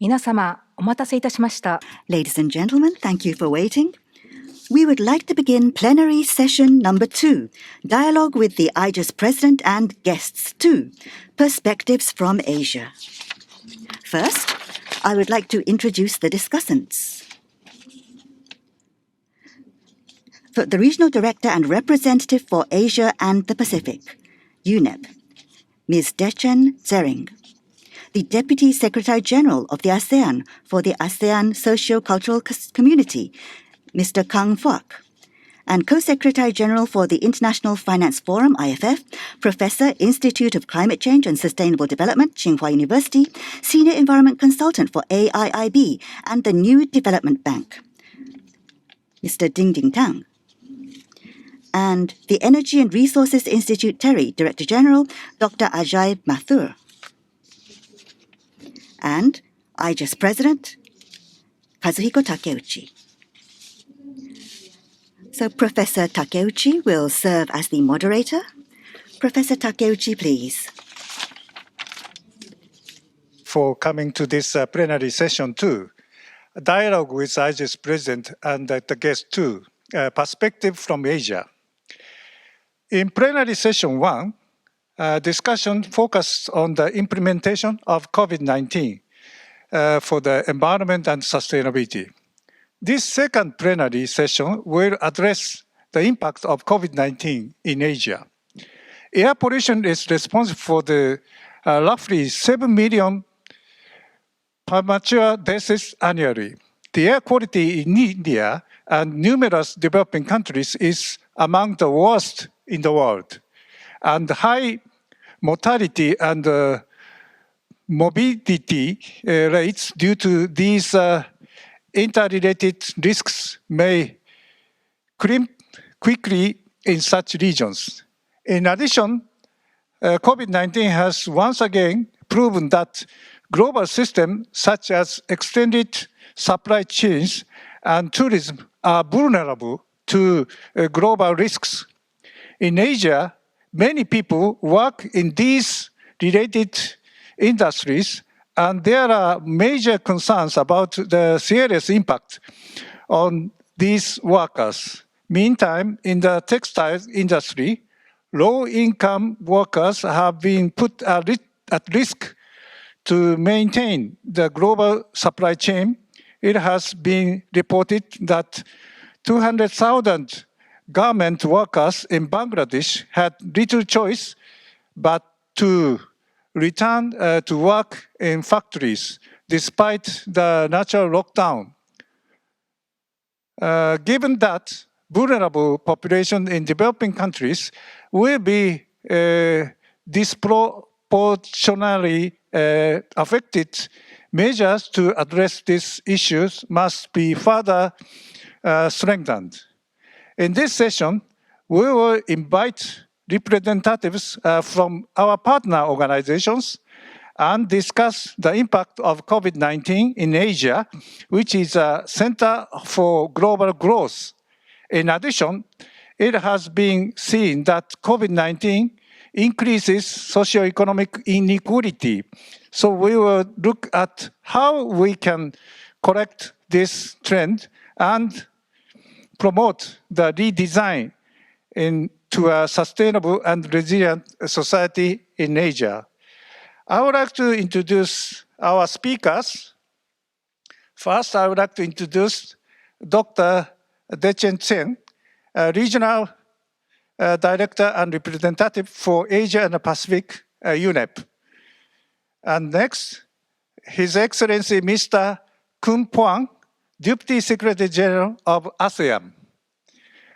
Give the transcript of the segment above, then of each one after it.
皆様、お待たせいたしました。 Ladies and gentlemen, thank you for waiting. We would like to begin plenary session number 2, Dialogue with the IGES President and Guests 2, Perspectives from Asia. First, I would like to introduce the discussants. For the Regional Director and Representative for Asia and the Pacific, UNEP, Ms. Dechen Tsering. The Deputy Secretary General of the ASEAN for the ASEAN Socio-Cultural Community, Mr. Kang Phoak, and Co-Secretary General for the International Finance Forum, IFF, Professor, Institute of Climate Change and Sustainable Development, Tsinghua University, Senior Environment Consultant for AIIB and the New Development Bank, Mr. Dingding Tang, and the Energy and Resources Institute TERI Director General, Dr. Ajay Mathur, and IGES President, Kazuhiko Takeuchi. So Professor Takeuchi will serve as the moderator. Professor Takeuchi, please. For coming to this plenary session 2, Dialogue with IGES President and the Guest 2, Perspective from Asia. In plenary session 1, discussion focused on the implementation of COVID-19 for the environment and sustainability. This second plenary session will address the impact of COVID-19 in Asia. Air pollution is responsible for the roughly 7 million premature deaths annually. The air quality in India and numerous developing countries is among the worst in the world. And high mortality and morbidity rates due to these interrelated risks may climb quickly in such regions. In addition, COVID-19 has once again proven that global systems such as extended supply chains and tourism are vulnerable to global risks. In Asia, many people work in these related industries, and there are major concerns about the serious impact on these workers. Meantime, in the textile industry, low-income workers have been put at risk to maintain the global supply chain. It has been reported that 200,000 garment workers in Bangladesh had little choice but to return to work in factories despite the natural lockdown. Given that vulnerable population in developing countries will be disproportionately affected, measures to address these issues must be further strengthened. In this session, we will invite representatives from our partner organizations and discuss the impact of COVID-19 in Asia, which is a center for global growth. In addition, it has been seen that COVID-19 increases socioeconomic inequality. So we will look at how we can correct this trend and promote the redesign into a sustainable and resilient society in Asia. I would like to introduce our speakers. First, I would like to introduce Dr. Dechen Tsering, Regional Director and Representative for Asia and the Pacific, UNEP. And next, His Excellency Mr. Kun Phoang, Deputy Secretary General of ASEAN.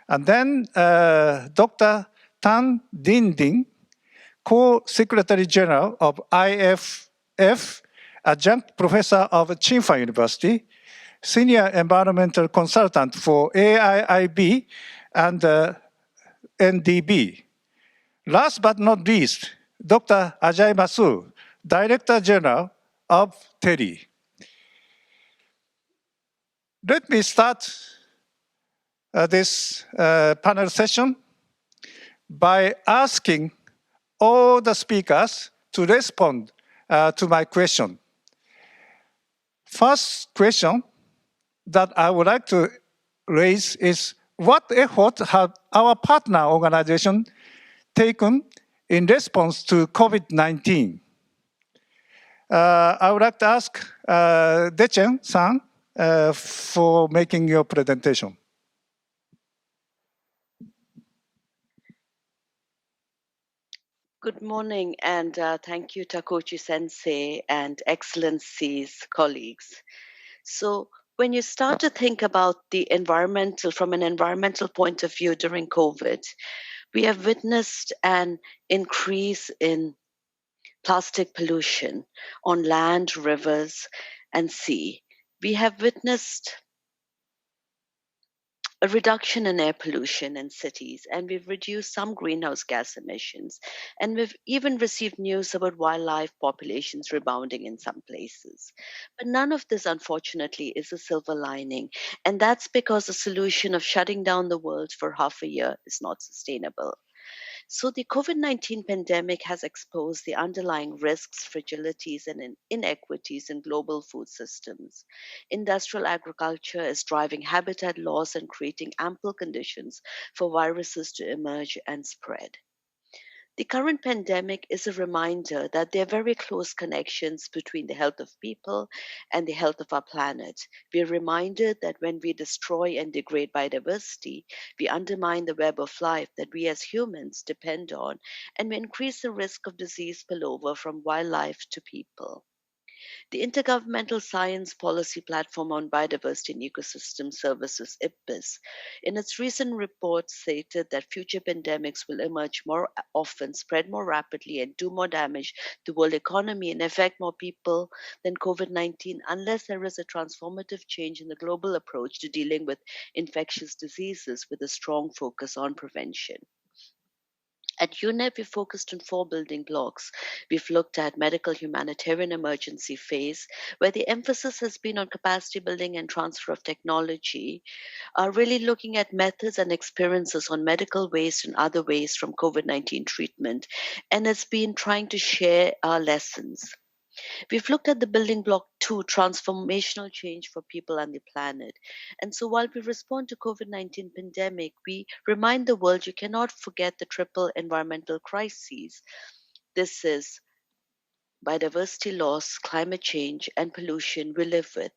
And then Dr. Tan Dingding, Co-Secretary General of IFF, Adjunct Professor of Tsinghua University, Senior Environmental Consultant for AIIB and NDB. Last but not least, Dr. Ajay Mathur, Director General of TERI. Let me start this panel session by asking all the speakers to respond to my question. First question that I would like to raise is, what effort have our partner organization taken in response to COVID-19? I would like to ask Dechen Tsering for making your presentation. Good morning, and thank you, Takeuchi Sensei and Excellencies colleagues. So, when you start to think about the environmental, from an environmental point of view during COVID, we have witnessed an increase in plastic pollution on land, rivers, and sea. We have witnessed a reduction in air pollution in cities, and we've reduced some greenhouse gas emissions. And we've even received news about wildlife populations rebounding in some places. But none of this, unfortunately, is a silver lining. And that's because the solution of shutting down the world for half a year is not sustainable. So, the COVID 19 pandemic has exposed the underlying risks, fragilities, and inequities in global food systems. Industrial agriculture is driving habitat loss and creating ample conditions for viruses to emerge and spread. The current pandemic is a reminder that there are very close connections between the health of people and the health of our planet. We are reminded that when we destroy and degrade biodiversity, we undermine the web of life that we as humans depend on, and we increase the risk of disease spillover from wildlife to people. The Intergovernmental Science Policy Platform on Biodiversity and Ecosystem Services, IPBES, in its recent report stated that future pandemics will emerge more often, spread more rapidly, and do more damage to the world economy and affect more people than COVID 19 unless there is a transformative change in the global approach to dealing with infectious diseases with a strong focus on prevention. At UNEP, we focused on 4 building blocks. We've looked at medical humanitarian emergency phase, where the emphasis has been on capacity building and transfer of technology, really looking at methods and experiences on medical waste and other waste from COVID 19 treatment, and it's been trying to share our lessons. We've looked at the building block 2, transformational change for people and the planet. And so while we respond to COVID-19 pandemic, we remind the world you cannot forget the triple environmental crises. This is biodiversity loss, climate change, and pollution we live with.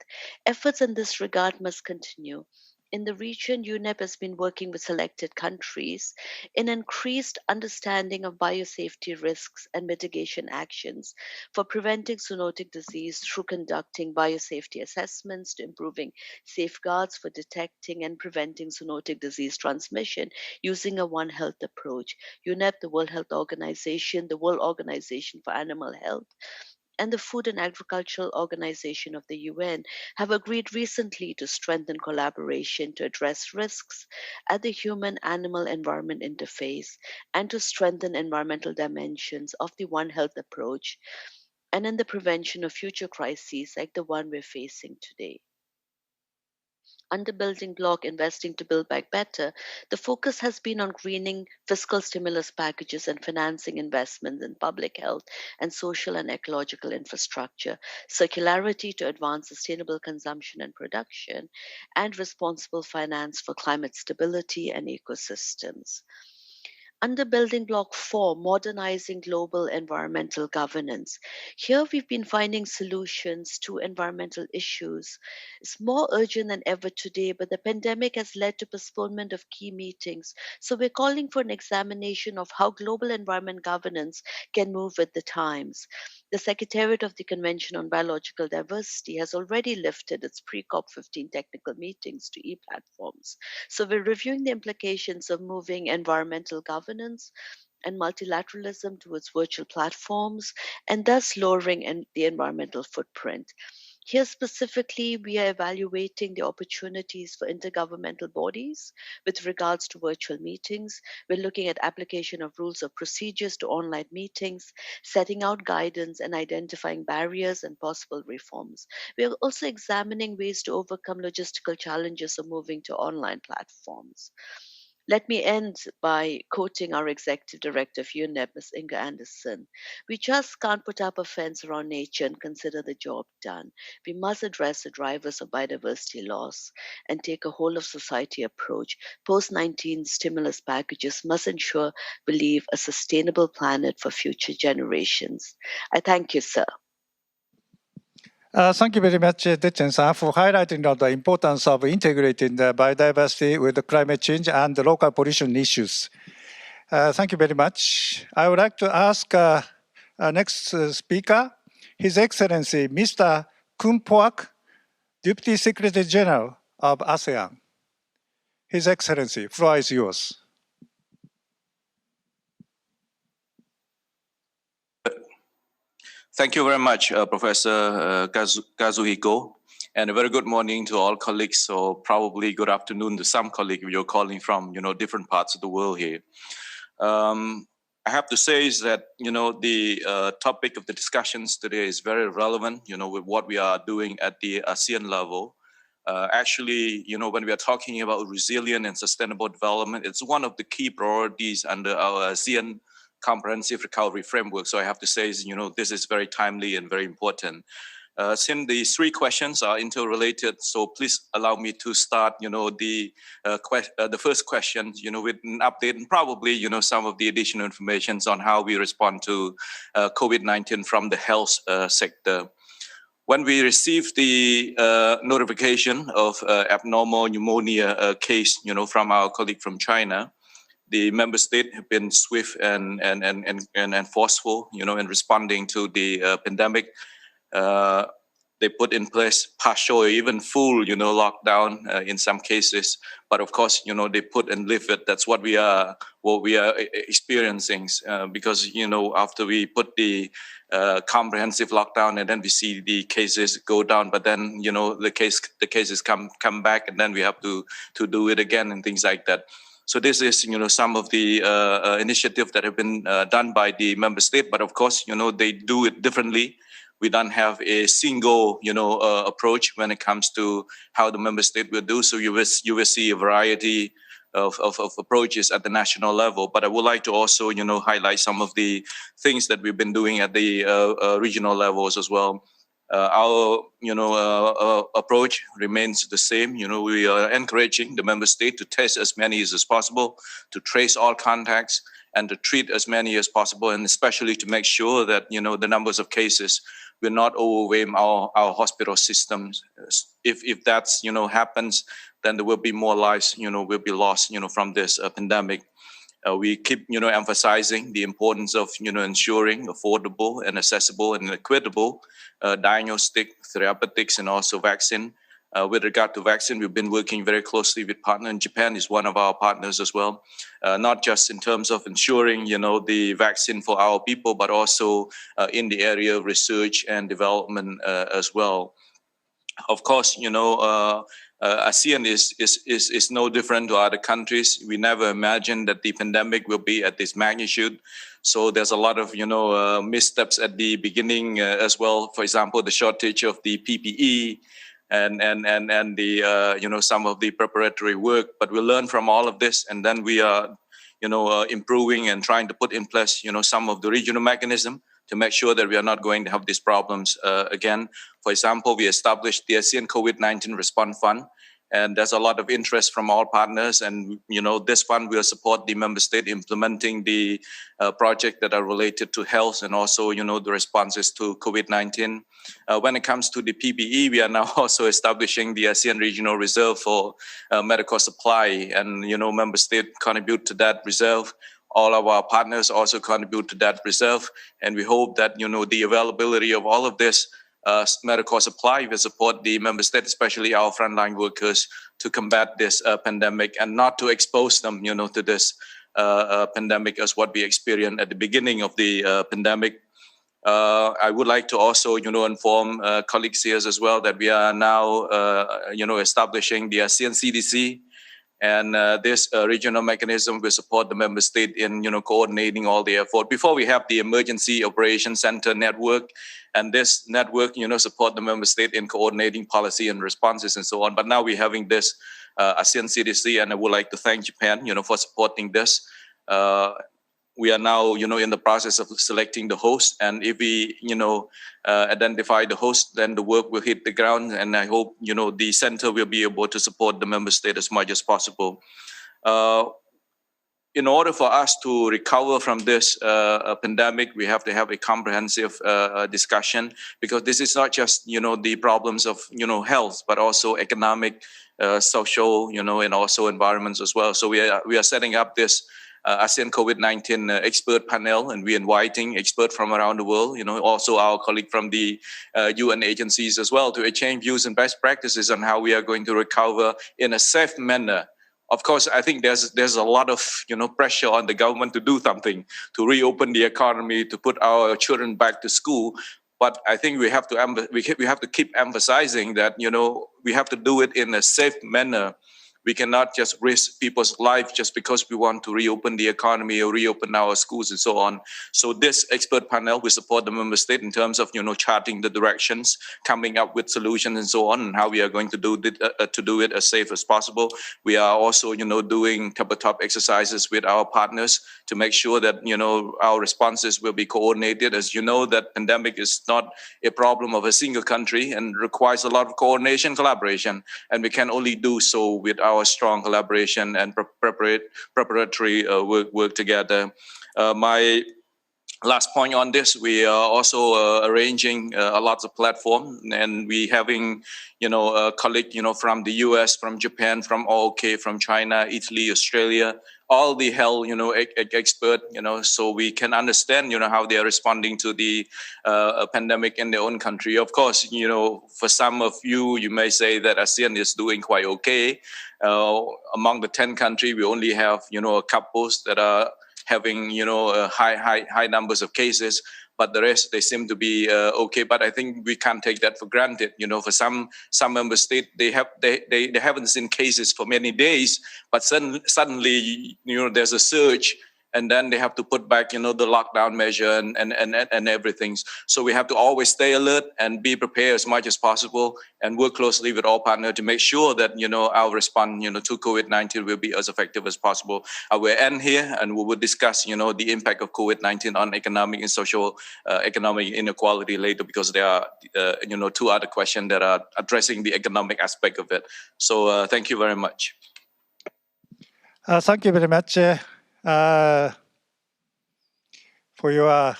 Efforts in this regard must continue. In the region, UNEP has been working with selected countries in increased understanding of biosafety risks and mitigation actions for preventing zoonotic disease through conducting biosafety assessments to improving safeguards for detecting and preventing zoonotic disease transmission using a One Health approach. UNEP, the World Health Organization, the World Organization for Animal Health, and the Food and Agricultural Organization of the UN have agreed recently to strengthen collaboration to address risks at the human animal environment interface and to strengthen environmental dimensions of the One Health approach and in the prevention of future crises like the one we're facing today. Under building block investing to build back better, the focus has been on greening fiscal stimulus packages and financing investments in public health and social and ecological infrastructure, circularity to advance sustainable consumption and production, and responsible finance for climate stability and ecosystems. Under building block 4, modernizing global environmental governance. Here we've been finding solutions to environmental issues. It's more urgent than ever today, but the pandemic has led to postponement of key meetings. So we're calling for an examination of how global environment governance can move with the times. The Secretariat of the Convention on Biological Diversity has already lifted its pre-COP15 technical meetings to e-platforms. So we're reviewing the implications of moving environmental governance and multilateralism towards virtual platforms and thus lowering the environmental footprint. Here specifically, we are evaluating the opportunities for intergovernmental bodies with regards to virtual meetings. We're looking at application of rules of procedures to online meetings, setting out guidance and identifying barriers and possible reforms. We are also examining ways to overcome logistical challenges of moving to online platforms. Let me end by quoting our Executive Director of UNEP, Ms. Inga Anderson. We just can't put up a fence around nature and consider the job done. We must address the drivers of biodiversity loss and take a whole of society approach. Post-19 stimulus packages must ensure we leave a sustainable planet for future generations. I thank you, sir. Thank you very much, Dechen-san, for highlighting the importance of integrating the biodiversity with the climate change and the local pollution issues. Thank you very much. I would like to ask our next speaker, His Excellency Mr. Phoak, Deputy Secretary General of ASEAN. His Excellency, floor is yours. Thank you very much, Professor Kazuhiko, and a very good morning to all colleagues, or probably good afternoon to some colleagues if you're calling from, different parts of the world here. I have to say is that, the topic of the discussions today is very relevant, with what we are doing at the ASEAN level. Actually, when we are talking about resilient and sustainable development, it's one of the key priorities under our ASEAN comprehensive recovery framework. So I have to say, this is very timely and very important. Since the three questions are interrelated, so please allow me to start, the first question, with an update and probably, some of the additional information on how we respond to COVID-19 from the health sector. When we received the notification of abnormal pneumonia case, from our colleague from China, the member state have been swift and forceful, in responding to the pandemic. They put in place partial or even full, lockdown in some cases. But of course, they put and live it. That's what we are experiencing because, after we put the comprehensive lockdown and then we see the cases go down, but then, the cases come back and then we have to do it again and things like that. So this is, some of the initiatives that have been done by the member state, but of course, they do it differently. We don't have a single, approach when it comes to how the member state will do. So you will see a variety of approaches at the national level. But I would like to also, highlight some of the things that we've been doing at the regional levels as well. Our, approach remains the same. We are encouraging the member state to test as many as possible, to trace all contacts, and to treat as many as possible, and especially to make sure that, the numbers of cases will not overwhelm our hospital systems. If that's, happens, then there will be more lives, will be lost, from this pandemic. We keep, emphasizing the importance of, ensuring affordable and accessible and equitable diagnostic, therapeutics, and also vaccine. With regard to vaccine, we've been working very closely with partner, and Japan is one of our partners as well. Not just in terms of ensuring, the vaccine for our people, but also in the area of research and development as well. Of course, ASEAN is no different to other countries. We never imagined that the pandemic will be at this magnitude. So there's a lot of, missteps at the beginning as well. For example, the shortage of the PPE and the, some of the preparatory work. But we learn from all of this, and then we are, improving and trying to put in place, some of the regional mechanism to make sure that we are not going to have these problems again. For example, we established the ASEAN COVID-19 Response Fund, and there's a lot of interest from all partners. And, this fund will support the member state implementing the project that are related to health and also, the responses to COVID-19. When it comes to the PPE, we are now also establishing the ASEAN Regional Reserve for medical supply, and, member state contribute to that reserve. All of our partners also contribute to that reserve, and we hope that the availability of all of this medical supply will support the member state, especially our frontline workers, to combat this pandemic and not to expose them, to this pandemic as what we experienced at the beginning of the pandemic. I would like to also, inform colleagues here as well that we are now, establishing the ASEAN CDC. And this regional mechanism will support the member state in, coordinating all the effort. Before we have the Emergency Operations Center network, and this network, support the member state in coordinating policy and responses and so on. But now we're having this ASEAN CDC, and I would like to thank Japan, for supporting this. We are now, in the process of selecting the host, and if we, identify the host, then the work will hit the ground, and I hope, the center will be able to support the member state as much as possible. In order for us to recover from this pandemic, we have to have a comprehensive discussion, because this is not just, the problems of, health, but also economic, social, and also environments as well. So we are setting up this ASEAN COVID-19 expert panel, and we're inviting experts from around the world, also our colleague from the UN agencies as well, to exchange views and best practices on how we are going to recover in a safe manner. Of course, I think there's a lot of pressure on the government to do something, to reopen the economy, to put our children back to school. But I think we have to keep emphasizing that we have to do it in a safe manner. We cannot just risk people's life just because we want to reopen the economy or reopen our schools and so on. So this expert panel will support the member state in terms of charting the directions, coming up with solutions and so on, and how we are going to do it as safe as possible. We are also doing tabletop exercises with our partners to make sure that our responses will be coordinated. As you know, that pandemic is not a problem of a single country and requires a lot of coordination, collaboration, and we can only do so with our strong collaboration and preparatory work together. My last point on this, we are also arranging a lot of platform, and we having a colleague from the US, from Japan, from OK, from China, Italy, Australia, all the health expert, so we can understand how they are responding to the pandemic in their own country. Of course, for some of you may say that ASEAN is doing quite okay. Among the 10 countries, we only have a couple that are having high numbers of cases, but the rest, they seem to be okay. But I think we can't take that for granted. For some member states, they haven't seen cases for many days, but suddenly there's a surge, and then they have to put back the lockdown measure and everything. So we have to always stay alert and be prepared as much as possible, and work closely with all partners to make sure that our response to COVID-19 will be as effective as possible. I will end here, and we will discuss the impact of COVID-19 on economic and social economic inequality later, because there are two other questions that are addressing the economic aspect of it. So thank you very much. Thank you very much for your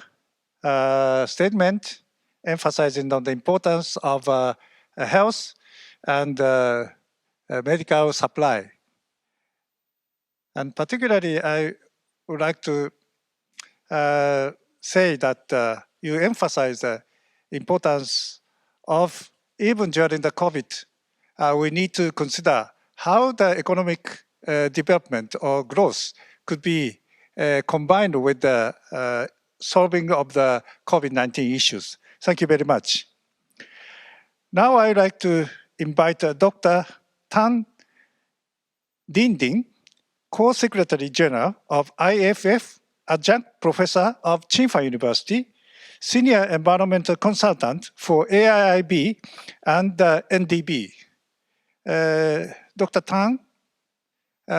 statement emphasizing on the importance of health and medical supply. And particularly, I would like to say that you emphasize the importance of, even during the COVID, we need to consider how the economic development or growth could be combined with the solving of the COVID-19 issues. Thank you very much. Now I'd like to invite Dr. Tan Dingding, Co-Secretary General of IFF, Adjunct Professor of Tsinghua University, Senior Environmental Consultant for AIIB and NDB. Dr. Tan,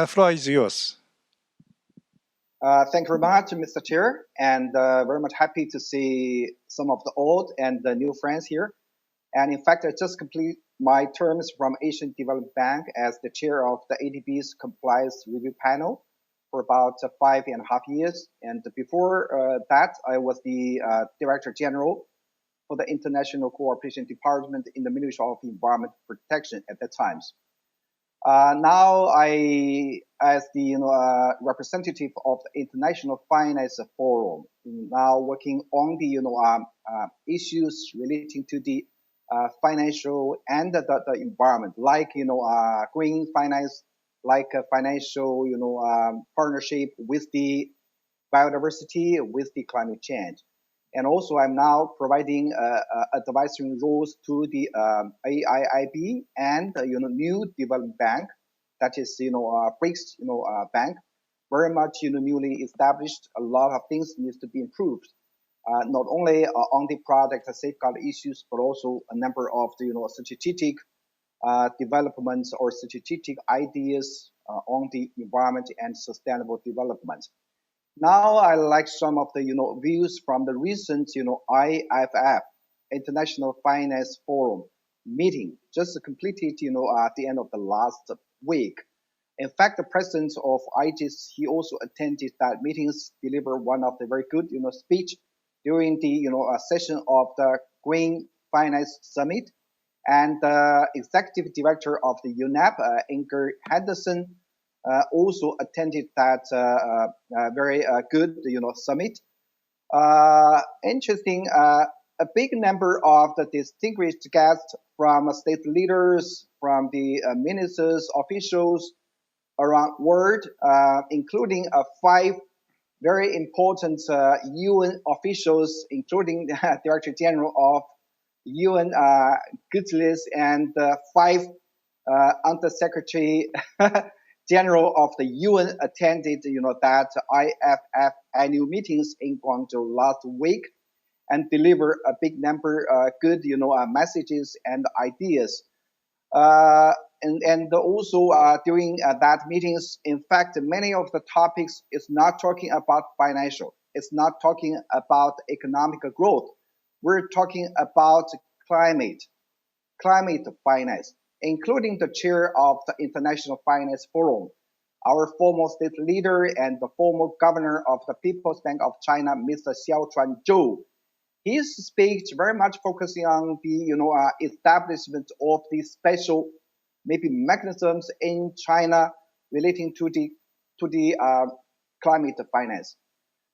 floor is yours. Thank you very much, Mr. Chair, and very much happy to see some of the old and the new friends here. And in fact, I just complete my terms from Asian Development Bank as the chair of the ADB's Compliance Review Panel for about 5.5 years. And before that, I was the Director General for the International Cooperation Department in the Ministry of Environment Protection at that time. Now I, as the representative of the International Finance Forum, now working on the issues relating to the financial and the environment, like green finance, like financial partnership with the biodiversity, with the climate change. And also, I'm now providing advisory roles to the AIIB and New Development Bank that is, BRICS, bank, very much, newly established. A lot of things needs to be improved, not only on the product safeguard issues, but also a number of the, strategic developments or strategic ideas on the environment and sustainable development. Now, I like some of the, views from the recent, IFF, International Finance Forum meeting, just completed, at the end of the last week. In fact, the president of IGES, he also attended that meetings, delivered one of the very good, speech during the, session of the Green Finance Summit. And the executive director of the UNEP, Inger Henderson, also attended that very good, summit. Interesting, a big number of the distinguished guests from state leaders, from the ministers, officials around the world, including 5 very important UN officials, including the Director General of UN Guterres and 5 Undersecretary General of the UN attended, that IFF annual meetings in Guangzhou last week and deliver a big number good, messages and ideas. And also during that meetings, in fact, many of the topics is not talking about financial. It's not talking about economic growth. We're talking about climate finance, including the chair of the International Finance Forum, our former state leader and the former governor of the People's Bank of China, Mr. Xiaochuan Zhou. His speech very much focusing on the establishment of the special maybe mechanisms in China relating to the climate finance,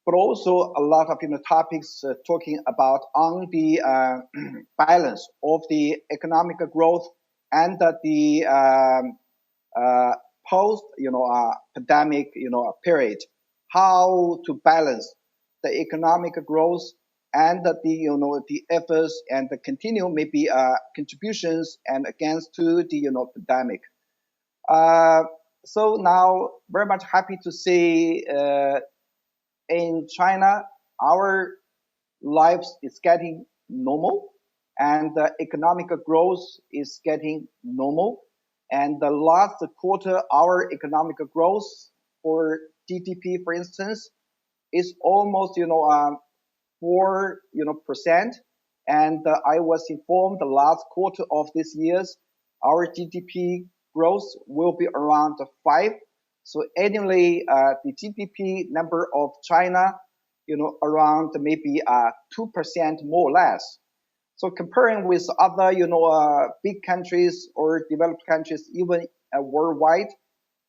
but also a lot of topics talking about on the balance of the economic growth and the post pandemic period, how to balance the economic growth and the efforts and the continue maybe contributions and against to the pandemic. So now very much happy to see in China our lives is getting normal and the economic growth is getting normal. And the last quarter, our economic growth for GDP, for instance, is almost 4% and I was informed the last quarter of this year's our GDP growth will be around 5. So annually the GDP number of China around maybe 2% more or less. So comparing with other big countries or developed countries, even worldwide,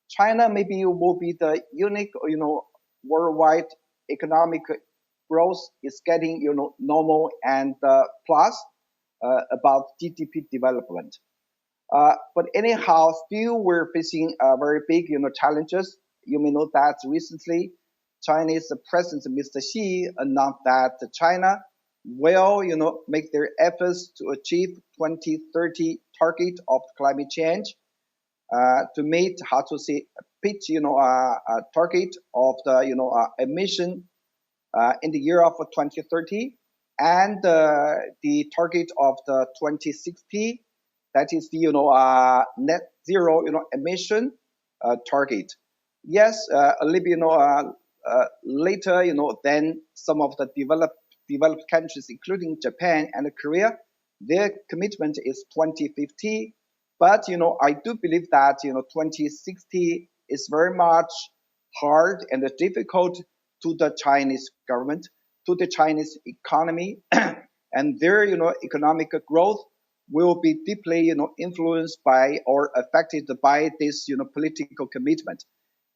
China maybe will be the unique worldwide economic growth is getting normal and plus about GDP development. But anyhow, still we're facing very big challenges. You may know that recently Chinese President Mr. Xi announced that China will make their efforts to achieve 2030 target of climate change, to meet pitch a target of the emission in the year of 2030 and the target of the 2060, that is the net zero emission target. Yes, a little bit later than some of the developed countries, including Japan and Korea, their commitment is 2050. But I do believe that 2060 is very much hard and difficult to the Chinese government, to the Chinese economy, and their economic growth will be deeply influenced by or affected by this political commitment.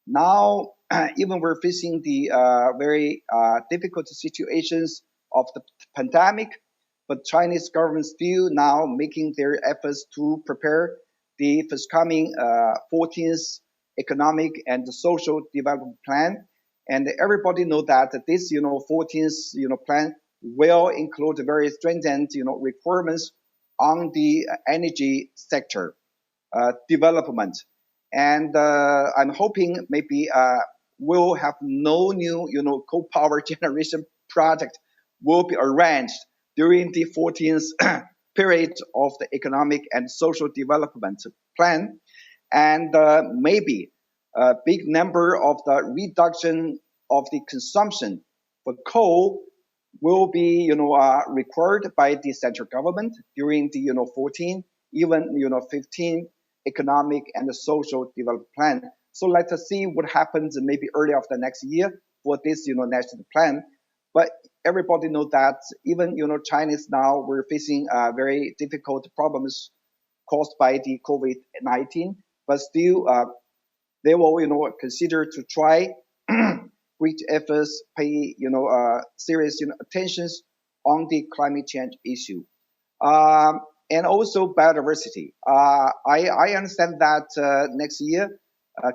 Now, even we're facing the very difficult situations of the pandemic, but Chinese government still now making their efforts to prepare the forthcoming 14th economic and social development plan. And everybody know that this 14th plan will include very stringent requirements on the energy sector development. And I'm hoping maybe we'll have no new, coal-power generation project will be arranged during the 14th period of the economic and social development plan. And maybe a big number of the reduction of the consumption for coal will be, required by the central government during the, 14, even, 15 economic and social development plan. So let us see what happens maybe early of the next year for this, national plan. But everybody knows that even, Chinese now we're facing very difficult problems caused by the COVID-19, but still they will, consider to try great efforts, pay, serious, attentions on the climate change issue. And also biodiversity. I understand that next year,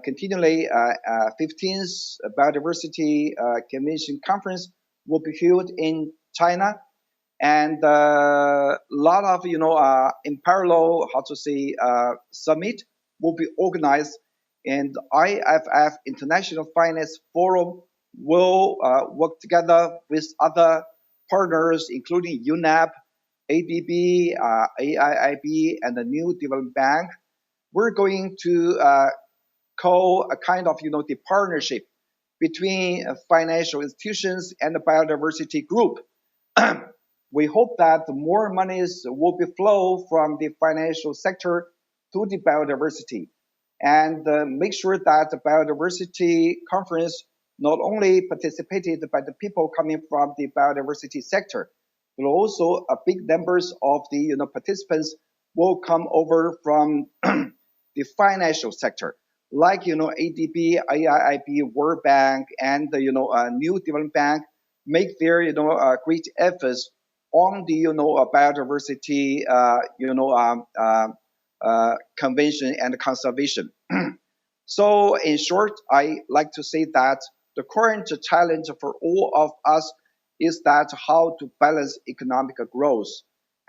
continually 15th Biodiversity Convention Conference will be held in China, and a lot of in parallel, summit will be organized, and IFF International Finance Forum will work together with other partners, including UNEP, ADB, AIIB, and the New Development Bank. We're going to call a kind of the partnership between financial institutions and the biodiversity group. We hope that more monies will be flow from the financial sector to the biodiversity, and make sure that the biodiversity conference not only participated by the people coming from the biodiversity sector, but also a big numbers of the participants will come over from the financial sector, like ADB, AIIB, World Bank, and the New Development Bank make their great efforts on the biodiversity convention and conservation. So in short, I like to say that the current challenge for all of us is that how to balance economic growth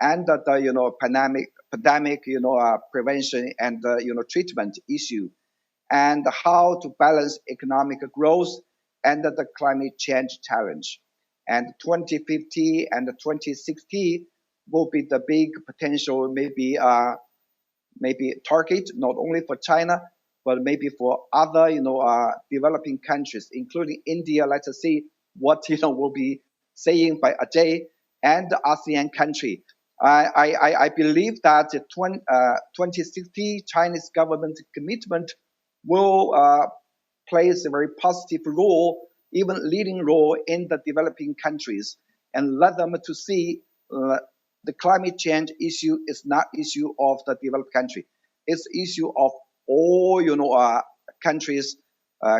and the pandemic prevention and treatment issue, and how to balance economic growth and the climate change challenge. And 2050 and 2060 will be the big potential maybe target, not only for China, but maybe for other developing countries, including India. Let us see what will be saying by Ajay and the ASEAN country. I believe that the 2060 Chinese government commitment will plays a very positive role, even leading role in the developing countries, and let them to see the climate change issue is not issue of the developed country. It's issue of all countries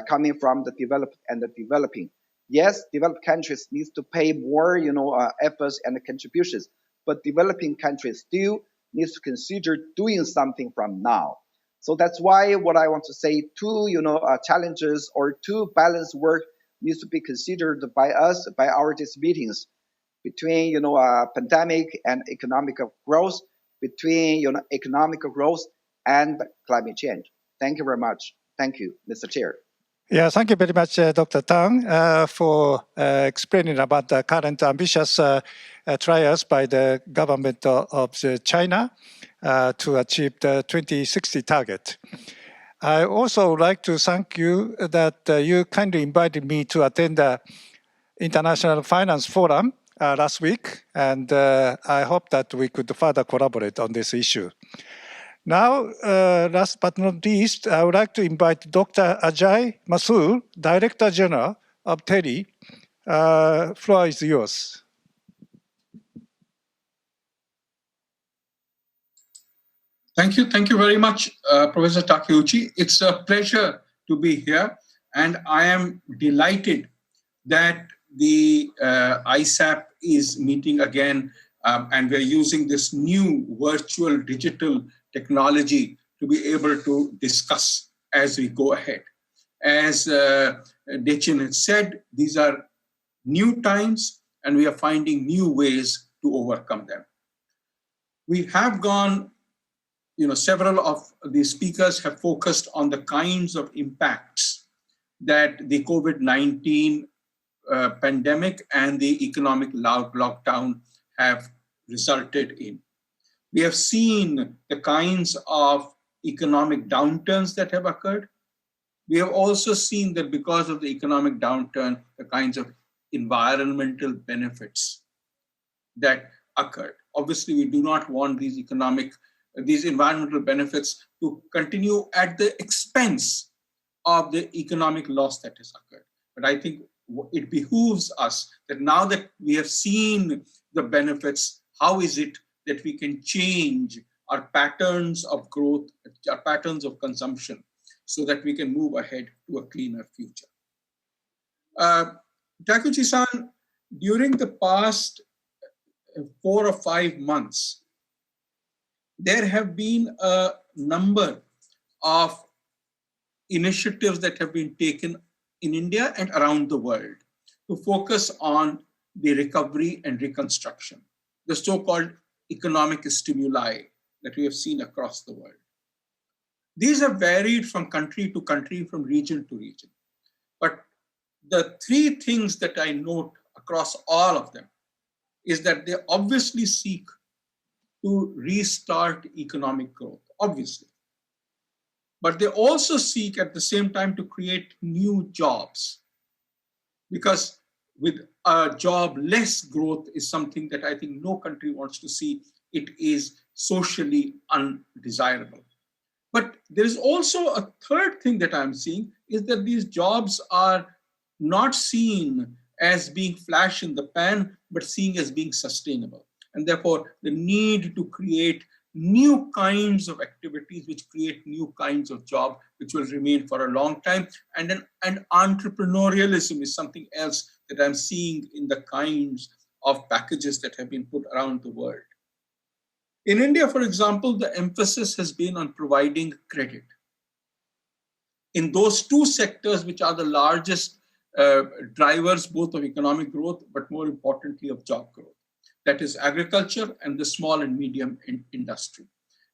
coming from the developed and the developing. Yes, developed countries needs to pay more efforts and contributions, but developing countries still needs to consider doing something from now. So that's why what I want to say, two challenges or two balanced work needs to be considered by us, by our these meetings, between pandemic and economic growth, between economic growth and climate change. Thank you very much. Thank you, Mr. Chair. Yeah, thank you very much, Dr. Tang, for explaining about the current ambitious trials by the government of China to achieve the 2060 target. I also would like to thank you that you kindly invited me to attend the International Finance Forum last week, and I hope that we could further collaborate on this issue. Now, last but not least, I would like to invite Dr. Ajay Mathur, Director General of TERI. Floor is yours. Thank you very much, Professor Takeuchi. It's a pleasure to be here, and I am delighted that the ISAP is meeting again, and we're using this new virtual digital technology to be able to discuss as we go ahead. As Dechen has said, these are new times, and we are finding new ways to overcome them. We have gone several of the speakers have focused on the kinds of impacts that the COVID-19 pandemic and the economic lockdown have resulted in. We have seen the kinds of economic downturns that have occurred. We have also seen that because of the economic downturn, the kinds of environmental benefits that occurred. Obviously, we do not want these environmental benefits to continue at the expense of the economic loss that has occurred. But I think it behooves us that now that we have seen the benefits, how is it that we can change our patterns of growth, our patterns of consumption, so that we can move ahead to a cleaner future. Takeuchi-san, during the past 4 or 5 months, there have been a number of initiatives that have been taken in India and around the world to focus on the recovery and reconstruction, the so-called economic stimuli that we have seen across the world. These have varied from country to country, from region to region. But the 3 things that I note across all of them is that they obviously seek to restart economic growth, obviously. But they also seek at the same time to create new jobs, because with a jobless growth is something that I think no country wants to see. It is socially undesirable. But there is also a third thing that I'm seeing, is that these jobs are not seen as being flash in the pan, but seen as being sustainable. And therefore, the need to create new kinds of activities which create new kinds of jobs which will remain for a long time. And entrepreneurialism is something else that I'm seeing in the kinds of packages that have been put around the world. In India, for example, the emphasis has been on providing credit in those 2 sectors which are the largest drivers both of economic growth, but more importantly of job growth. That is agriculture and the small and medium industry.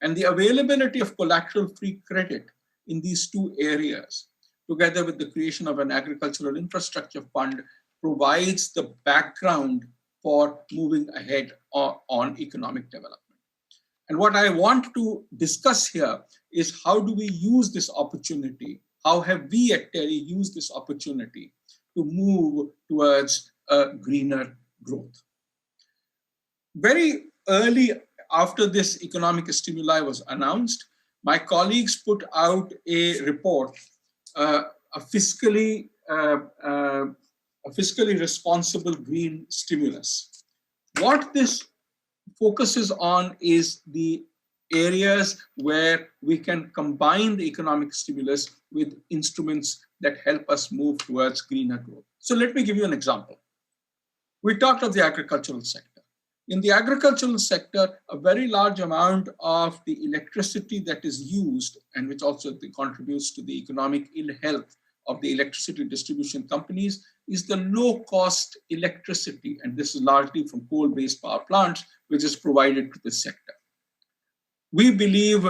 And the availability of collateral-free credit in these 2 areas, together with the creation of an agricultural infrastructure fund, provides the background for moving ahead on economic development. And what I want to discuss here is how do we use this opportunity? How have we at TERI used this opportunity to move towards a greener growth? Very early after this economic stimuli was announced, my colleagues put out a report, a fiscally responsible green stimulus. What this focuses on is the areas where we can combine the economic stimulus with instruments that help us move towards greener growth. So let me give you an example. We talked of the agricultural sector. In the agricultural sector, a very large amount of the electricity that is used, and which also contributes to the economic ill health of the electricity distribution companies, is the low-cost electricity, and this is largely from coal-based power plants, which is provided to this sector. We believe,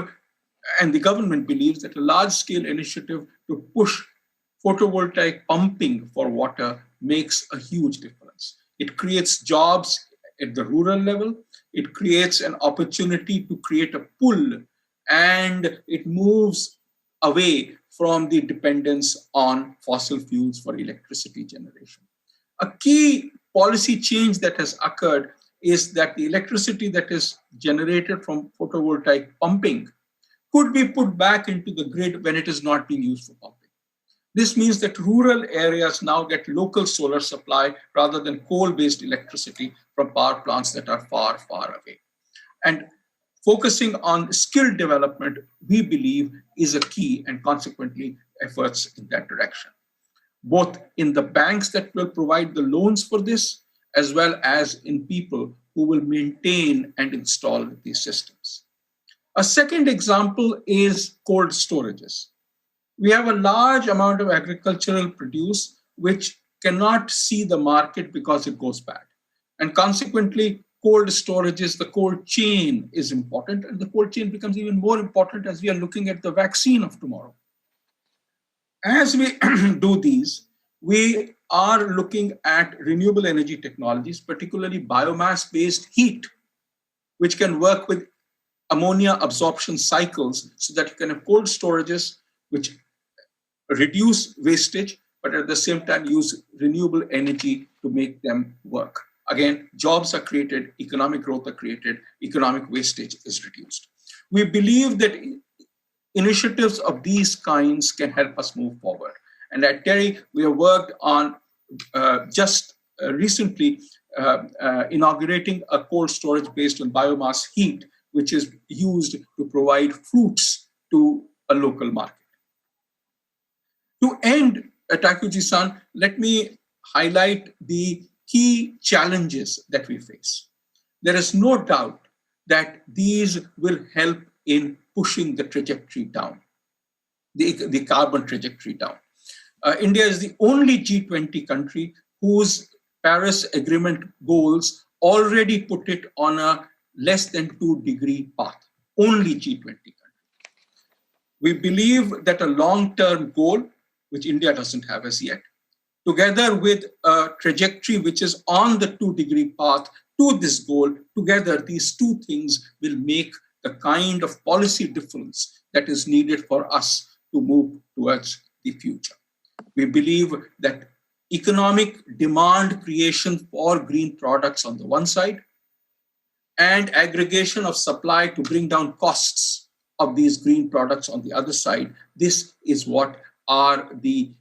and the government believes, that a large-scale initiative to push photovoltaic pumping for water makes a huge difference. It creates jobs at the rural level. It creates an opportunity to create a pull, and it moves away from the dependence on fossil fuels for electricity generation. A key policy change that has occurred is that the electricity that is generated from photovoltaic pumping could be put back into the grid when it is not being used for pumping. This means that rural areas now get local solar supply rather than coal-based electricity from power plants that are far, far away. And focusing on skill development, we believe, is a key, and consequently efforts in that direction, both in the banks that will provide the loans for this, as well as in people who will maintain and install these systems. A second example is cold storages. We have a large amount of agricultural produce which cannot see the market because it goes bad. And consequently, cold storages, the cold chain is important, and the cold chain becomes even more important as we are looking at the vaccine of tomorrow. As we do these, we are looking at renewable energy technologies, particularly biomass-based heat, which can work with ammonia absorption cycles so that you can have cold storages which reduce wastage, but at the same time use renewable energy to make them work. Again, jobs are created, economic growth are created, economic wastage is reduced. We believe that initiatives of these kinds can help us move forward. And at TERI, we have worked on recently inaugurating a cold storage based on biomass heat, which is used to provide fruits to a local market. To end, Takeuchi-san, let me highlight the key challenges that we face. There is no doubt that these will help in pushing the trajectory down, the carbon trajectory down. India is the only G20 country whose Paris Agreement goals already put it on a less than 2-degree path. Only G20 country. We believe that a long-term goal, which India doesn't have as yet, together with a trajectory which is on the 2-degree path to this goal, together these two things will make the kind of policy difference that is needed for us to move towards the future. We believe that economic demand creation for green products on the one side and aggregation of supply to bring down costs of these green products on the other side, this is what are the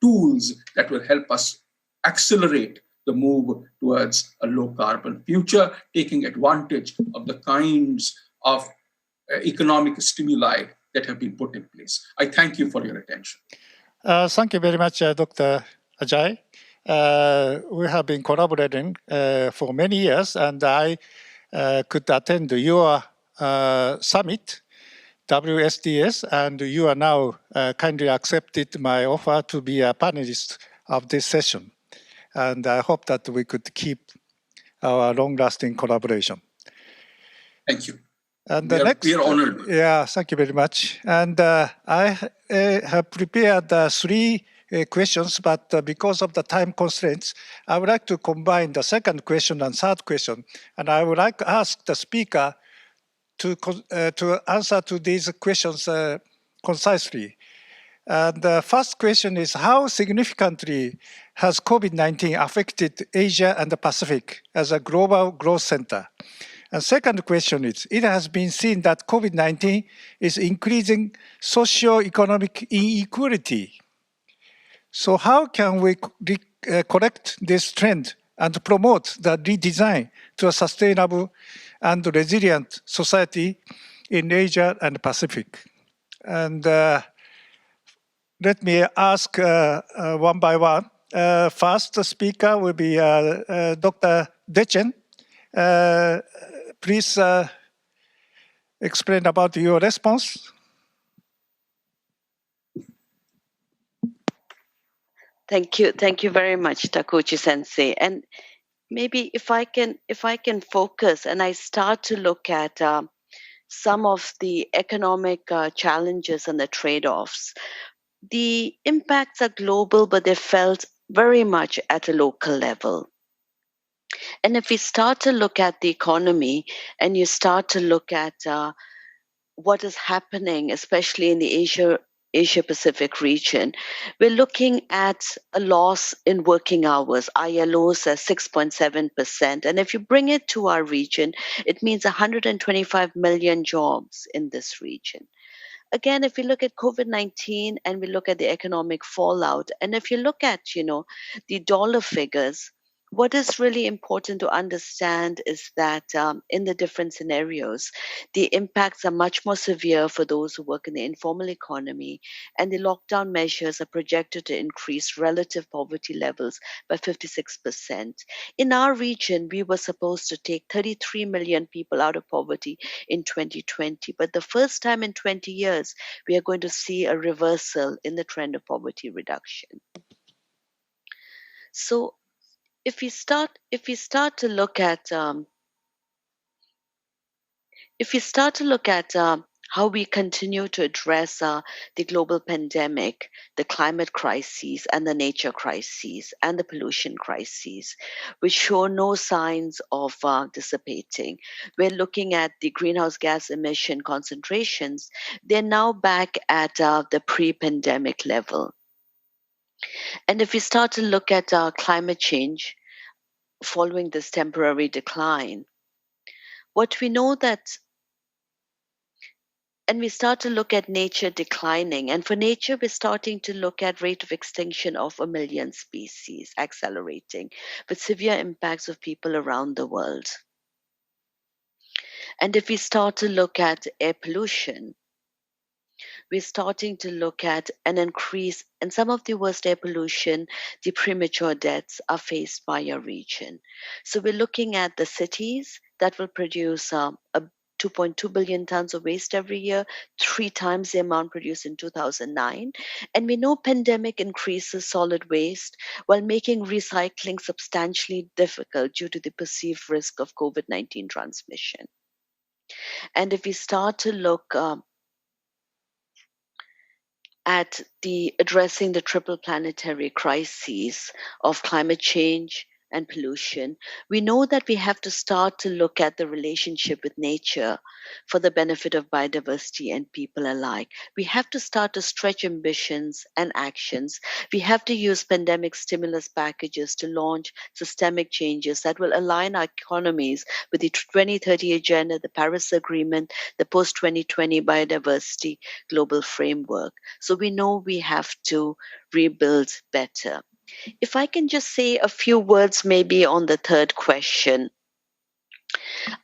tools that will help us accelerate the move towards a low carbon future, taking advantage of the kinds of economic stimuli that have been put in place. I thank you for your attention. Thank you very much, Dr. Ajay. We have been collaborating for many years, and I could attend your summit, WSDS, and you are now kindly accepted my offer to be a panelist of this session. And I hope that we could keep our long-lasting collaboration. Thank you. And we are honored. Yeah, thank you very much. And I have prepared 3 questions, but because of the time constraints, I would like to combine the second question and third question. And I would like to ask the speaker to answer to these questions concisely. And the first question is, how significantly has COVID-19 affected Asia and the Pacific as a global growth center? And second question is, it has been seen that COVID-19 is increasing socio-economic inequality. So how can we correct this trend and promote the redesign to a sustainable and resilient society in Asia and Pacific? And let me ask one by one. First speaker will be Dr. Dechen. Please explain about your response. Thank you very much, Takeuchi Sensei. And maybe if I can focus and I start to look at some of the economic challenges and the trade-offs. The impacts are global, but they're felt very much at a local level. And if we start to look at the economy and you start to look at what is happening, especially in the Asia Pacific region, we're looking at a loss in working hours. ILO says 6.7%. And if you bring it to our region, it means 125 million jobs in this region. Again, if we look at COVID-19 and we look at the economic fallout, and if you look at, the dollar figures, what is really important to understand is that in the different scenarios, the impacts are much more severe for those who work in the informal economy, and the lockdown measures are projected to increase relative poverty levels by 56%. In our region, we were supposed to take 33 million people out of poverty in 2020, but the first time in 20 years, we are going to see a reversal in the trend of poverty reduction. So if we start to look at how we continue to address the global pandemic, the climate crises, and the nature crises, and the pollution crises, which show no signs of dissipating. We're looking at the greenhouse gas emission concentrations. They're now back at the pre-pandemic level. And if we start to look at climate change following this temporary decline, what we know that and we start to look at nature declining. And for nature, we're starting to look at rate of extinction of 1 million species accelerating with severe impacts of people around the world. And if we start to look at air pollution, we're starting to look at an increase in some of the worst air pollution, the premature deaths are faced by our region. So we're looking at the cities that will produce 2.2 billion tons of waste every year, 3 times the amount produced in 2009. And we know pandemic increases solid waste while making recycling substantially difficult due to the perceived risk of COVID-19 transmission. And if we start to look at addressing the triple planetary crises of climate change and pollution, we know that we have to start to look at the relationship with nature for the benefit of biodiversity and people alike. We have to start to stretch ambitions and actions. We have to use pandemic stimulus packages to launch systemic changes that will align our economies with the 2030 Agenda, the Paris Agreement, the post-2020 biodiversity global framework. So we know we have to rebuild better. If I can just say a few words maybe on the third question.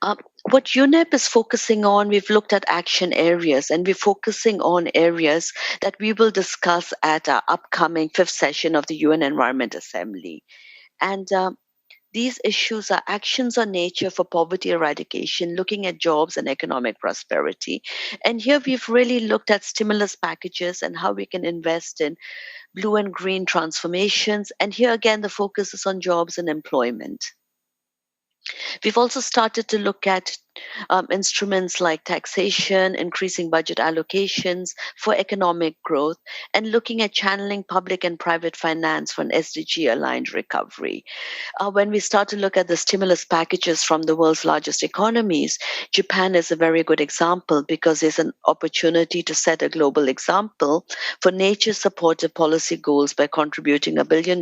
What UNEP is focusing on, we've looked at action areas, and we're focusing on areas that we will discuss at our upcoming 5th session of the UN Environment Assembly. And these issues are actions on nature for poverty eradication, looking at jobs and economic prosperity. And here we've really looked at stimulus packages and how we can invest in blue and green transformations. And here again, the focus is on jobs and employment. We've also started to look at instruments like taxation, increasing budget allocations for economic growth, and looking at channeling public and private finance for an SDG-aligned recovery. When we start to look at the stimulus packages from the world's largest economies, Japan is a very good example because there's an opportunity to set a global example for nature-supportive policy goals by contributing $1 billion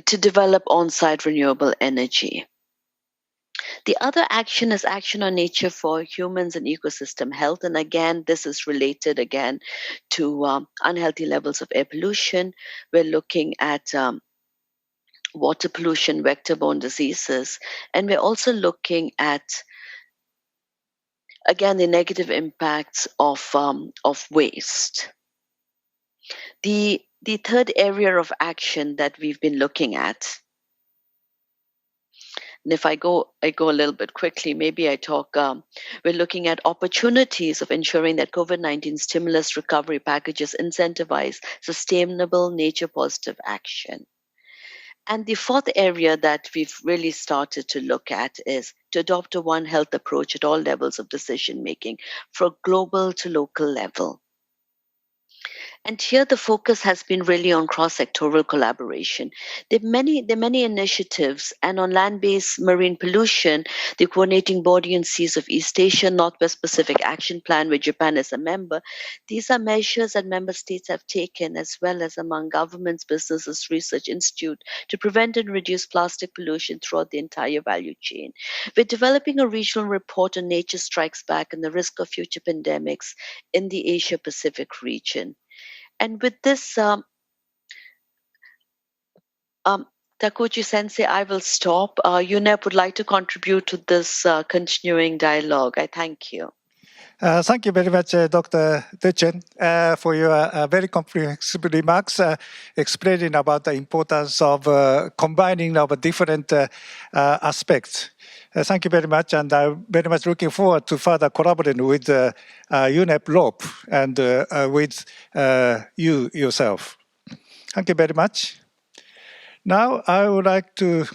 to develop on-site renewable energy. The other action is action on nature for humans and ecosystem health. And again, this is related again to unhealthy levels of air pollution. We're looking at water pollution, vector-borne diseases, and we're also looking at, again, the negative impacts of waste. The third area of action that we've been looking at, and if I go a little bit quickly, maybe I talk, we're looking at opportunities of ensuring that COVID-19 stimulus recovery packages incentivize sustainable nature-positive action. And the fourth area that we've really started to look at is to adopt a One Health approach at all levels of decision-making, from global to local level. And here the focus has been really on cross-sectoral collaboration. There are many initiatives, and on land-based marine pollution, the coordinating body on seas of East Asia, Northwest Pacific Action Plan, where Japan is a member. These are measures that member states have taken, as well as among governments, businesses, research institute, to prevent and reduce plastic pollution throughout the entire value chain. We're developing a regional report on nature strikes back and the risk of future pandemics in the Asia-Pacific region. And with this, Takeuchi Sensei, I will stop. UNEP would like to contribute to this continuing dialogue. I thank you. Thank you very much, Dr. Dechen, for your very comprehensive remarks explaining about the importance of combining our different aspects. Thank you very much, and I'm very much looking forward to further collaborating with UNEP LOP and with you yourself. Thank you very much. Now I would like to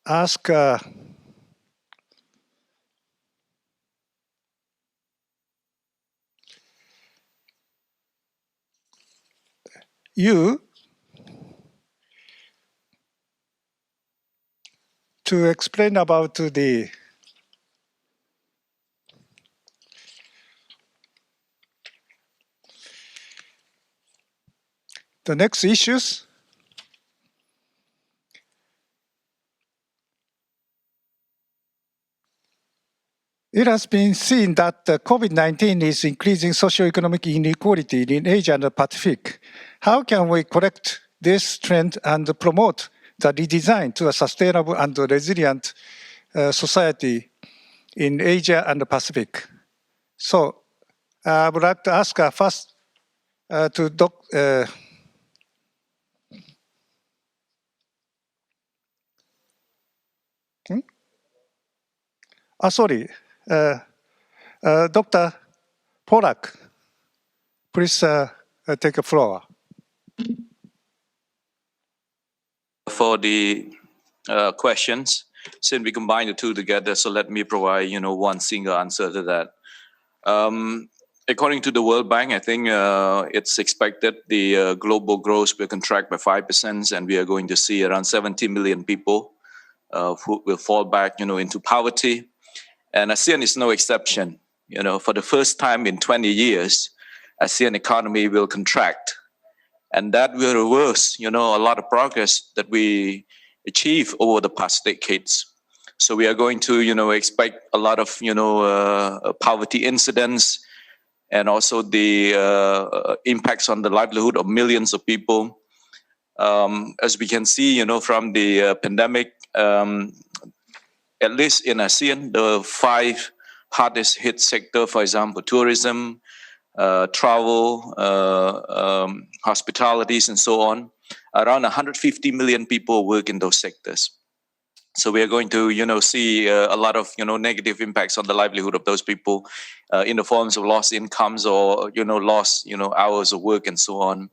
ask you to explain about the next issues. It has been seen that COVID-19 is increasing socioeconomic inequality in Asia and the Pacific. How can we correct this trend and promote the redesign to a sustainable and resilient society in Asia and the Pacific? So I would like to ask first to Dr. Dr. Phoak, please take the floor. For the questions, since we combine the two together, so let me provide, one single answer to that. According to the World Bank, I think it's expected the global growth will contract by 5%, and we are going to see around 70 million people who will fall back, into poverty. And ASEAN is no exception. For the first time in 20 years, ASEAN economy will contract. And that will reverse, a lot of progress that we achieved over the past decades. So we are going to, expect a lot of, poverty incidents and also the impacts on the livelihood of millions of people. As we can see, from the pandemic, at least in ASEAN, the 5 hardest hit sector, for example, tourism, travel, hospitalities, and so on. Around 150 million people work in those sectors. So we are going to, see a lot of, negative impacts on the livelihood of those people in the forms of lost incomes or, lost, hours of work and so on.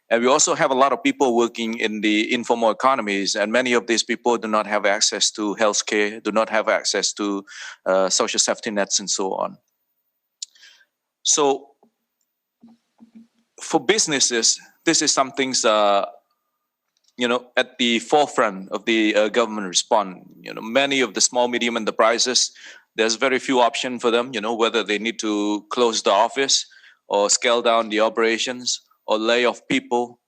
And we also have a lot of people working in the informal economies, and many of these people do not have access to healthcare, do not have access to social safety nets, and so on. So for businesses, this is something, at the forefront of the government response. Many of the small, medium enterprises, there's very few options for them, whether they need to close the office or scale down the operations or lay off people.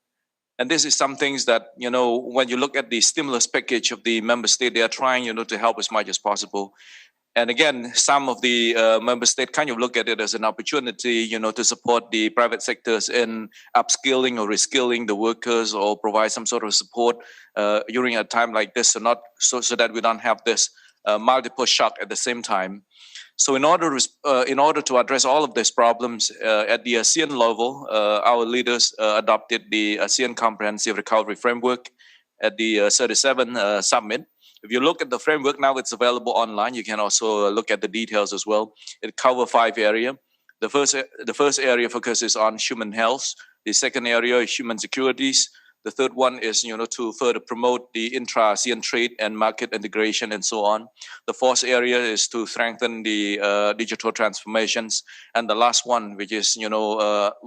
And this is some things that, when you look at the stimulus package of the member state, they are trying, to help as much as possible. And again, some of the member states kind of look at it as an opportunity, to support the private sectors in upskilling or reskilling the workers or provide some sort of support during a time like this, so that we don't have this multiple shock at the same time. So in order to address all of these problems at the ASEAN level, our leaders adopted the ASEAN Comprehensive Recovery Framework at the 37 summit. If you look at the framework now, it's available online. You can also look at the details as well. It covers 5 areas. The first area focuses on human health. The second area is human securities. The third one is, to further promote the intra-ASEAN trade and market integration and so on. The fourth area is to strengthen the digital transformations. And the last one, which is,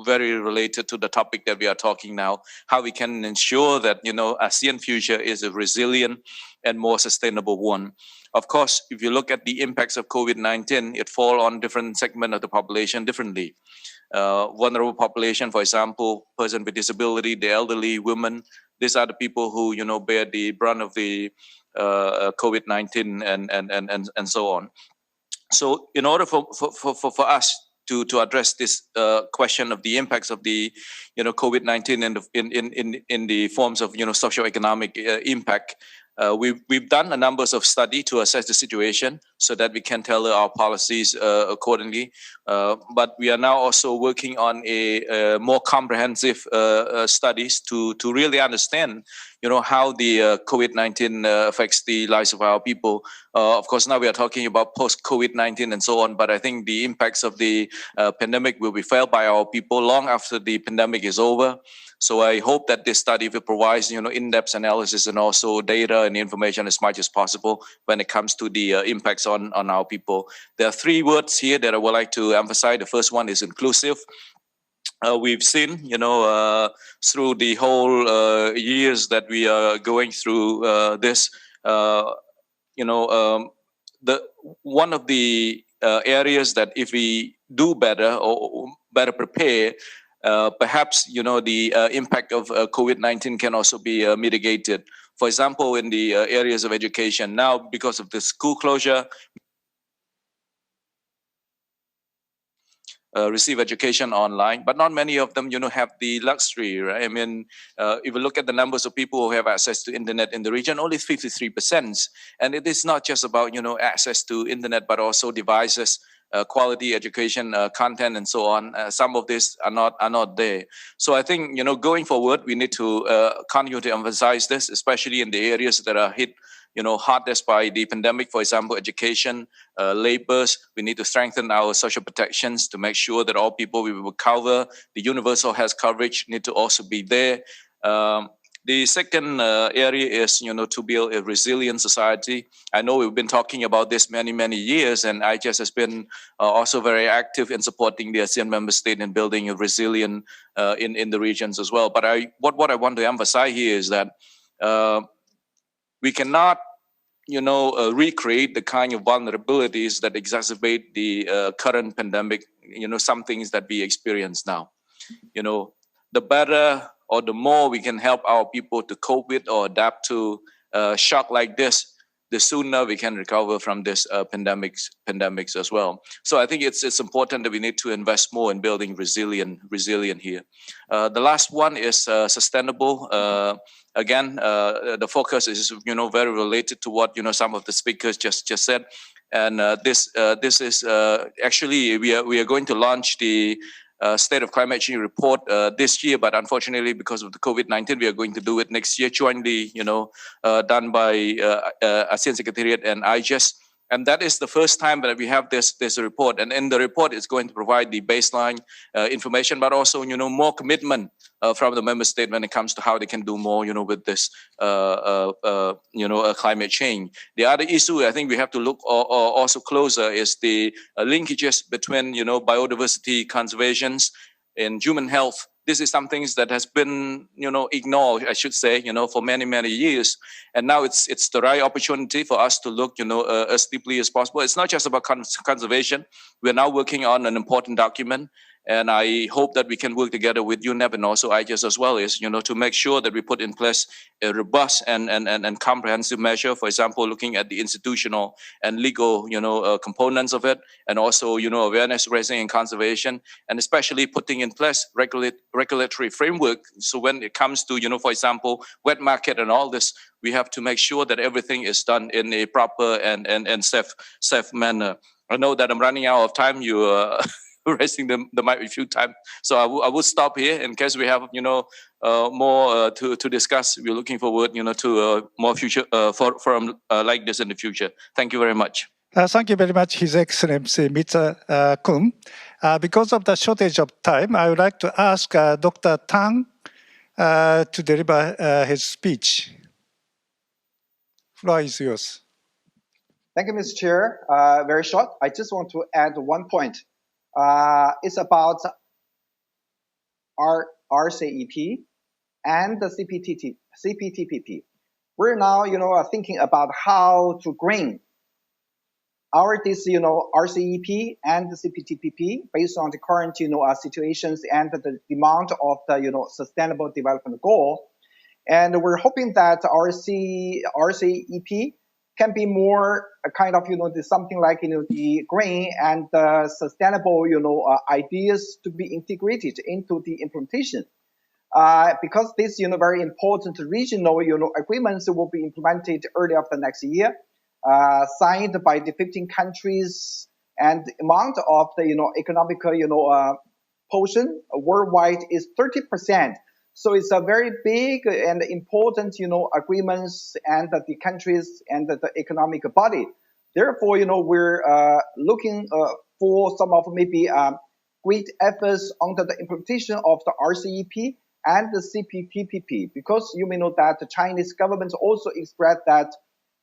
very related to the topic that we are talking now, how we can ensure that, ASEAN future is a resilient and more sustainable one. Of course, if you look at the impacts of COVID-19, it falls on different segments of the population differently. Vulnerable population, for example, person with disability, the elderly, women, these are the people who, bear the brunt of the COVID-19 and so on. So in order for us to address this question of the impacts of the COVID-19 in the forms of socioeconomic impact, we've done a number of studies to assess the situation. so that we can tailor our policies accordingly. But we are now also working on a more comprehensive studies to really understand, how the COVID-19 affects the lives of our people. Of course, now we are talking about post-COVID-19 and so on, but I think the impacts of the pandemic will be felt by our people long after the pandemic is over. So I hope that this study will provide, in-depth analysis and also data and information as much as possible when it comes to the impacts on our people. There are three words here that I would like to emphasize. The first one is inclusive. We've seen, through the whole years that we are going through this, the one of the areas that if we do better or better prepare, perhaps the impact of COVID-19 can also be mitigated. For example, in the areas of education now, because of the school closure, receive education online, but not many of them, have the luxury, right? I mean, if you look at the numbers of people who have access to internet in the region, only 53%. And it is not just about, access to internet, but also devices, quality education content, and so on. Some of these are not there. So I think, going forward, we need to continue to emphasize this, especially in the areas that are hit hardest by the pandemic. For example, education, labors. We need to strengthen our social protections to make sure that all people we will cover. The universal health coverage need to also be there. The second area is, to build a resilient society. I know we've been talking about this many years, and IGES has been also very active in supporting the ASEAN member state in building a resilient in the regions as well. But what I want to emphasize here is that we cannot, recreate the kind of vulnerabilities that exacerbate the current pandemic. Some things that we experience now. The better or the more we can help our people to cope with or adapt to shock like this, the sooner we can recover from this pandemics as well. So I think it's important that we need to invest more in building resilient here. The last one is sustainable. Again, the focus is very related to what some of the speakers just said, and this is actually we are going to launch the State of Climate Change report this year, but unfortunately, because of the COVID-19, we are going to do it next year, jointly, done by ASEAN Secretariat and IGES. And that is the first time that we have this report. And in the report, it's going to provide the baseline information, but also, more commitment from the member state when it comes to how they can do more, with this, climate change. The other issue I think we have to look also closer is the linkages between, biodiversity conservations and human health. This is something that has been, ignored, I should say, for many years. And now it's the right opportunity for us to look, as deeply as possible. It's not just about conservation. We're now working on an important document. And I hope that we can work together with UNEP and also IGES as well, is, to make sure that we put in place a robust and comprehensive measure. For example, looking at the institutional and legal, components of it, and also, awareness raising and conservation, and especially putting in place regulatory framework. So when it comes to, for example, wet market and all this, we have to make sure that everything is done in a proper and safe manner. I know that I'm running out of time. You raising the mic a few times, so I will stop here in case we have more to discuss. We're looking forward to more future forum like this in the future. Thank you very much. Thank you very much, His Excellency Mr. Kun. Because of the shortage of time, I would like to ask Dr. Tang to deliver his speech. Floor is yours. Thank you, Mr. Chair. Very short. I just want to add one point. It's about our RCEP and the CPTPP. We're now, thinking about how to green this, RCEP and the CPTPP based on the current, situations and the demand of the, sustainable development goal. And we're hoping that RCEP can be more kind of, something like, the green and sustainable, ideas to be integrated into the implementation. Because this, very important regional, agreements will be implemented early of the next year. signed by the 15 countries, and the amount of the economical portion worldwide is 30%. So it's a very big and important agreements and the countries and the economic body. Therefore, we're looking for some of maybe great efforts under the implementation of the RCEP and the CPTPP, because you may know that the Chinese government also expressed that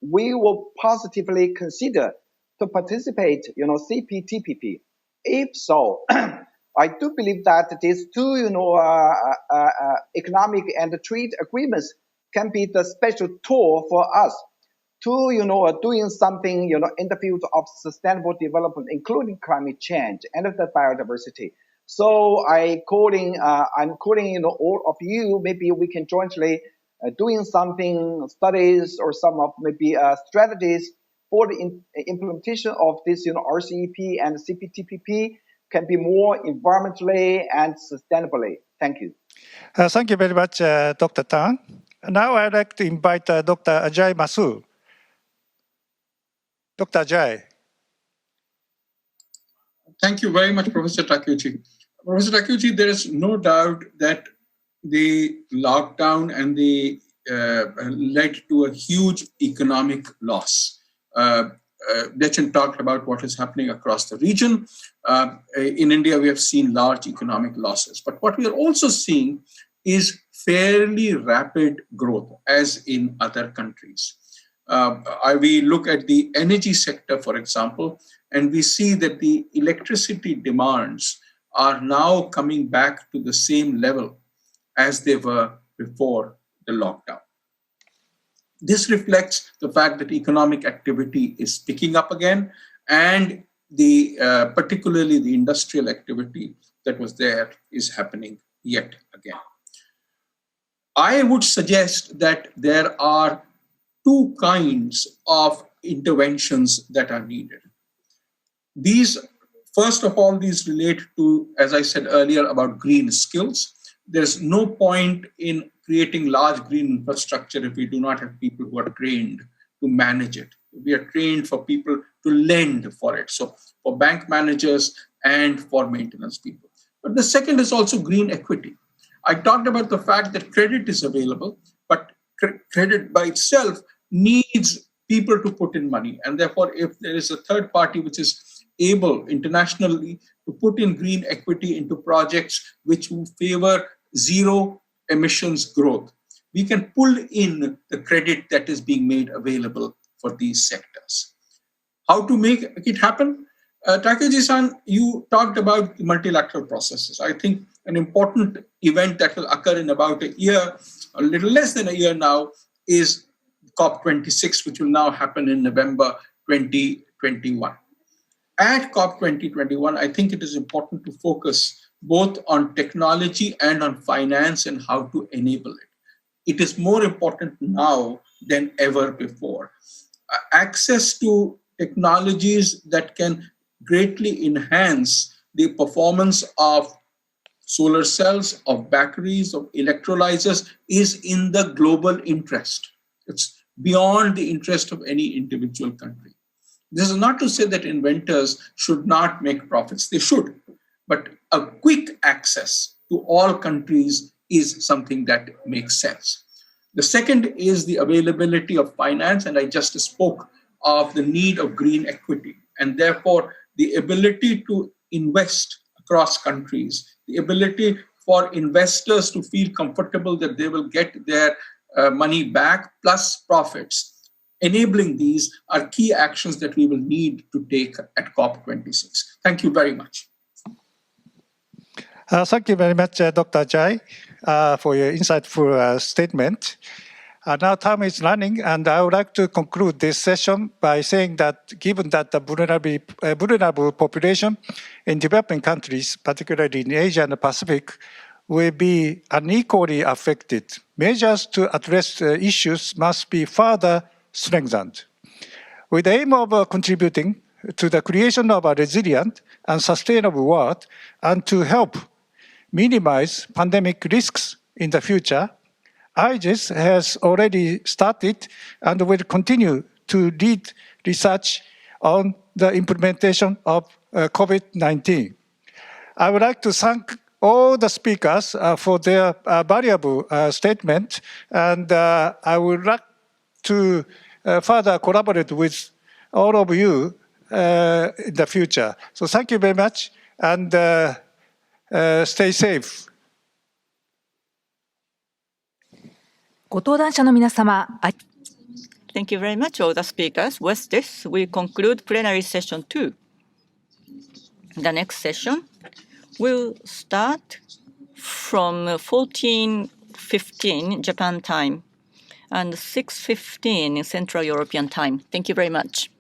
we will positively consider to participate, CPTPP. If so, I do believe that these two, economic and trade agreements can be the special tool for us to, doing something, in the field of sustainable development, including climate change and the biodiversity. So I'm calling, all of you. Maybe we can jointly doing something, studies or some of maybe strategies for the implementation of this, RCEP and CPTPP can be more environmentally and sustainably. Thank you. Thank you very much, Dr. Tang. Now I'd like to invite Dr. Ajay Mathur. Dr. Ajay. Thank you very much, Professor Takeuchi. Professor Takeuchi, there is no doubt that the lockdown and the led to a huge economic loss. Dechen talked about what is happening across the region. In India, we have seen large economic losses. But what we are also seeing is fairly rapid growth, as in other countries. We look at the energy sector, for example, and we see that the electricity demands are now coming back to the same level as they were before the lockdown. This reflects the fact that economic activity is picking up again, and particularly the industrial activity that was there is happening yet again. I would suggest that there are two kinds of interventions that are needed. These, first of all, these relate to, as I said earlier, about green skills. There's no point in creating large green infrastructure if we do not have people who are trained to manage it. We are trained for people to lend for it. So for bank managers and for maintenance people. But the second is also green equity. I talked about the fact that credit is available, but credit by itself needs people to put in money. And therefore, if there is a third party which is able internationally to put in green equity into projects which will favor zero emissions growth, we can pull in the credit that is being made available for these sectors. How to make it happen? Takeuchi-san, you talked about the multilateral processes. I think an important event that will occur in about a year, a little less than a year now, is COP26, which will now happen in November 2021. At COP 2021, I think it is important to focus both on technology and on finance and how to enable it. It is more important now than ever before. Access to technologies that can greatly enhance the performance of solar cells, of batteries, of electrolyzers is in the global interest. It's beyond the interest of any individual country. This is not to say that inventors should not make profits. They should. But a quick access to all countries is something that makes sense. The second is the availability of finance, and I just spoke of the need of green equity, and therefore the ability to invest across countries, the ability for investors to feel comfortable that they will get their money back plus profits. Enabling these are key actions that we will need to take at COP26. Thank you very much. Thank you very much, Dr. Ajay, for your insightful statement. Now time is running, and I would like to conclude this session by saying that given that the vulnerable population in developing countries, particularly in Asia and the Pacific, will be unequally affected, measures to address the issues must be further strengthened. With the aim of contributing to the creation of a resilient and sustainable world and to help minimize pandemic risks in the future, IGES has already started and will continue to lead research on the implementation of COVID-19. I would like to thank all the speakers for their valuable statement, and I would like to further collaborate with all of you in the future. So thank you very much, and stay safe. ご登壇者の皆様、Thank you very much, all the speakers. With this, we conclude plenary session 2. The next session will start from 14:15 Japan time and 6:15 Central European time. Thank you very much.